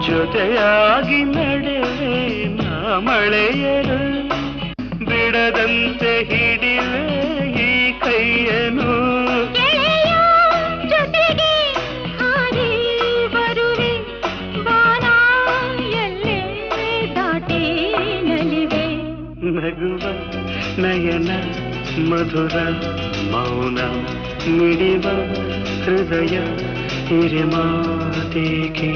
ಜೊತೆಯಾಗಿ ನಡೆವೆ ನಾ ಮಳೆಯರು ಬಿಡದಂತೆ ಹಿಡಿವೆ ಈ ಕೈಯನು ಜೊತೆಗೆ ಹಾರಿ ಬರುವೆ ಬಾನ ಎಲ್ಲೇ ದಾಟಿ ನಲಿವೆ ನಗುವ ನಯನ ಮಧುರ ಮೌನ ಮಿಡಿವ ಹೃದಯ ಹಿರಿಮಾತೇಕೆ